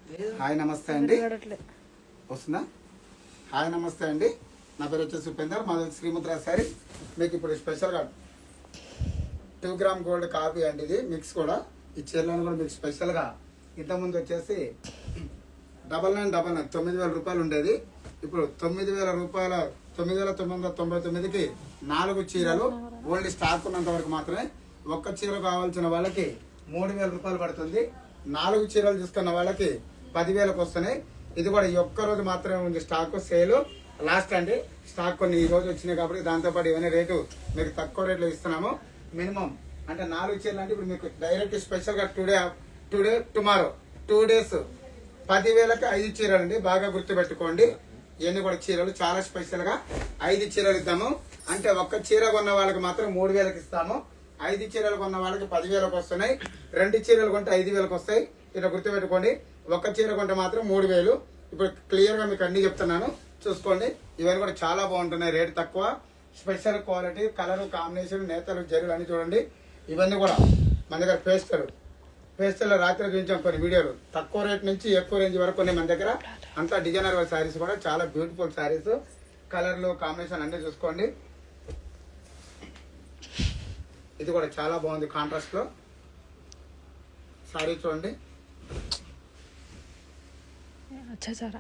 Hi నమస్తే అండి. వస్తుందా? హాయ్ నమస్తే అండి, నా పేరు వచ్చేసి ఉపేందర్, మా శ్రీముద్ర సారీ. మీకు ఇప్పుడు స్పెషల్గా 2 గ్రామ్ గోల్డ్ కాపీ అండి, ఇది మిక్స్ కూడా. ఈ చీరలను కూడా మీకు స్పెషల్గా ఇంతకుముందు వచ్చేసి 9999 9,000 రూపాయలు ఉండేది. ఇప్పుడు 9,000 రూపాయల 9,999కి 4 చీరలు ఓన్లీ స్టాక్ ఉన్నంత వరకు మాత్రమే. ఒక్క చీర కావాల్సిన వాళ్ళకి 3,000 రూపాయలు పడుతుంది. 4 చీరలు తీసుకున్న వాళ్ళకి 10,000కి వస్తున్నాయి. ఇది కూడా ఈ ఒక్క రోజు మాత్రమే ఉంది స్టాక్. సేల్ లాస్ట్ అండి. స్టాక్ కొన్ని ఈ రోజు వచ్చినాయి కాబట్టి దాంతోపాటు ఇవన్నీ రేటు మీకు తక్కువ రేట్లో ఇస్తున్నాము. మినిమం అంటే 4 చీరలు అంటే ఇప్పుడు మీకు డైరెక్ట్ స్పెషల్గా టుడే టుమారో 2 డేస్ 10,000కి 5 చీరలు అండి. బాగా గుర్తుపెట్టుకోండి. ఇవన్నీ కూడా చీరలు చాలా స్పెషల్గా 5 చీరలు ఇద్దాము. అంటే ఒక్క చీర కొన్న వాళ్ళకి మాత్రం 3,000కి ఇస్తాము. 5 చీరలు కొన్న వాళ్ళకి 10,000కి వస్తున్నాయి. 2 చీరలు కొంటే 5,000కి వస్తాయి. ఇట్లా గుర్తుపెట్టుకోండి. ఒక్క చీర కొంటే మాత్రం 3,000. ఇప్పుడు క్లియర్గా మీకు అన్ని చెప్తున్నాను, చూసుకోండి. ఇవన్నీ కూడా చాలా బాగుంటున్నాయి, రేట్ తక్కువ, స్పెషల్ క్వాలిటీ, కలర్ కాంబినేషన్, నేతలు జరుగు అని చూడండి. ఇవన్నీ కూడా మన దగ్గర పేస్టల్ రాత్రి చూపించాం కొన్ని వీడియోలు. తక్కువ రేట్ నుంచి ఎక్కువ రేంజ్ వరకు ఉన్నాయి మన దగ్గర. అంతా డిజైనర్ శారీస్ కూడా చాలా బ్యూటిఫుల్ శారీస్, కలర్లు కాంబినేషన్ అన్ని చూసుకోండి. ఇది కూడా చాలా బాగుంది కాంట్రాస్ట్ లో శారీ చూడండి. చాలా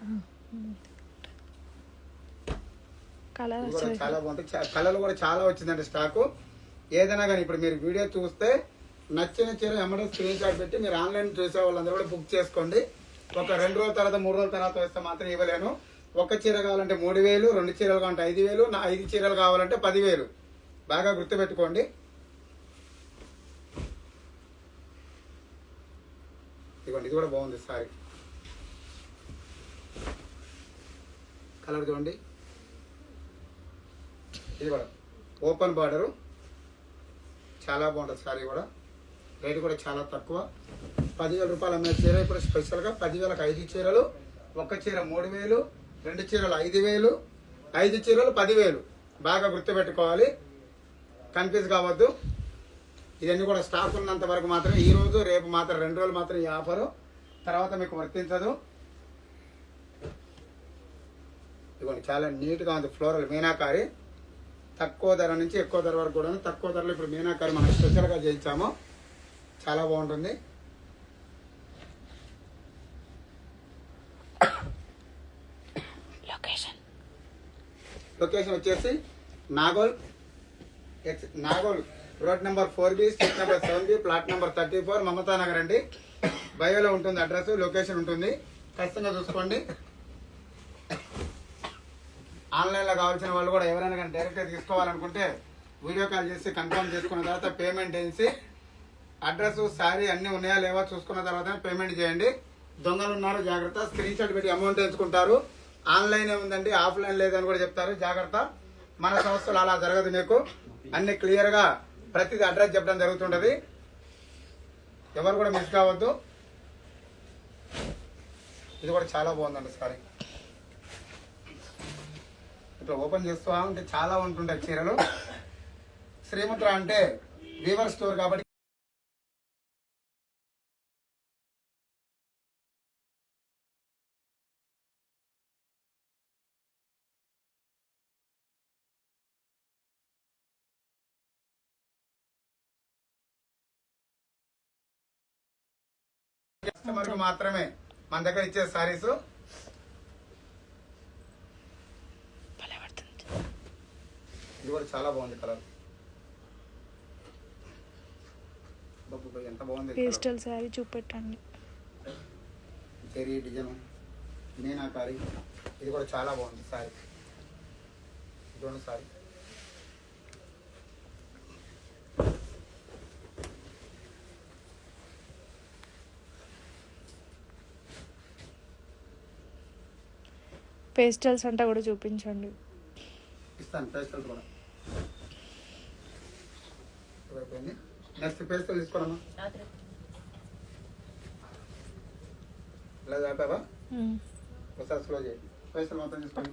బాగుంది. కలర్ కూడా చాలా వచ్చిందండి స్టాక్. ఏదైనా కానీ ఇప్పుడు మీరు వీడియో చూస్తే నచ్చిన చీర ఎమ్మడే స్క్రీన్ షాట్ పెట్టి మీరు ఆన్లైన్ చూసే వాళ్ళందరూ కూడా బుక్ చేసుకోండి. ఒక 2 రోజుల తర్వాత 3 రోజుల తర్వాత వస్తే మాత్రం ఇవ్వలేను. ఒక చీర కావాలంటే 3,000, 2 చీరలు కావాలంటే 5,000, 5 చీరలు కావాలంటే 10,000. బాగా గుర్తుపెట్టుకోండి. ఇదిగోండి, ఇది కూడా బాగుంది సారీ. కలర్ చూడండి. ఇది కూడా ఓపెన్ బార్డరు, చాలా బాగుంటుంది సారీ కూడా. రేటు కూడా చాలా తక్కువ. 10,000 రూపాయలు అమ్మే చీర ఇప్పుడు స్పెషల్గా 10,000కి 5 చీరలు. ఒక్క చీర 3,000, 2 చీరలు 5,000, 5 చీరలు 10,000. బాగా గుర్తుపెట్టుకోవాలి, కన్ఫ్యూజ్ కావద్దు. ఇవన్నీ కూడా స్టాక్ ఉన్నంత వరకు మాత్రమే. ఈ రోజు రేపు మాత్రం 2 రోజులు మాత్రం ఈ ఆఫరు, తర్వాత మీకు వర్తించదు. ఇదిగోండి, చాలా నీట్గా ఉంది. ఫ్లోరల్ మీనాకారి, తక్కువ ధర నుంచి ఎక్కువ ధర వరకు కూడా. తక్కువ ధరలో ఇప్పుడు మీనాకారి మనం స్పెషల్గా చేయించాము, చాలా బాగుంటుంది. లొకేషన్ వచ్చేసి Nagole road number 4B, street number 7B, plot number 34, Mamata Nagar అండి. బయోలో ఉంటుంది అడ్రస్, లొకేషన్ ఉంటుంది, ఖచ్చితంగా చూసుకోండి. ఆన్లైన్లో కావాల్సిన వాళ్ళు కూడా ఎవరైనా కానీ డైరెక్ట్గా తీసుకోవాలనుకుంటే వీడియో కాల్ చేసి కన్ఫర్మ్ చేసుకున్న తర్వాత పేమెంట్ చేసి అడ్రస్ శారీ అన్నీ ఉన్నాయా లేవా చూసుకున్న తర్వాత పేమెంట్ చేయండి. దొంగలు ఉన్నారు, జాగ్రత్త. స్క్రీన్ షాట్ పెట్టి అమౌంట్ వేసుకుంటారు. ఆన్లైన్ ఉందండి, ఆఫ్లైన్ లేదని కూడా చెప్తారు, జాగ్రత్త. మన సంస్థలు అలా జరగదు. మీకు అన్ని క్లియర్గా ప్రతిదీ అడ్రస్ చెప్పడం జరుగుతుంటుంది. ఎవరు కూడా మిస్ కావద్దు. ఇది కూడా చాలా బాగుందండి సారీ. ఇట్లా ఓపెన్ చేస్తూ ఉంటే చాలా ఉంటుంటాయి చీరలు. శ్రీముద్ర అంటే వీవర్ స్టోర్ కాబట్టి కస్టమర్ మాత్రమే మన దగ్గర ఇచ్చే సారీస్. ఇది కూడా చాలా బాగుంది కలర్. ఎంత బాగుంది పేస్టల్ సారీ చూపెట్టండి. చెరీ డిజైన్ మీనాకారి, ఇది కూడా చాలా బాగుంది సారీ. ఇటువంటి సారీ పేస్టల్స్ అంటే కూడా చూపించండి. ఇస్తాను పేస్టల్ కూడా. నెక్స్ట్ పేస్టల్ తీసుకోనమ్మా. ఇలా అయిపోయావా? ఒకసారి స్లో చేయి. పేస్టల్ మొత్తం తీసుకోండి.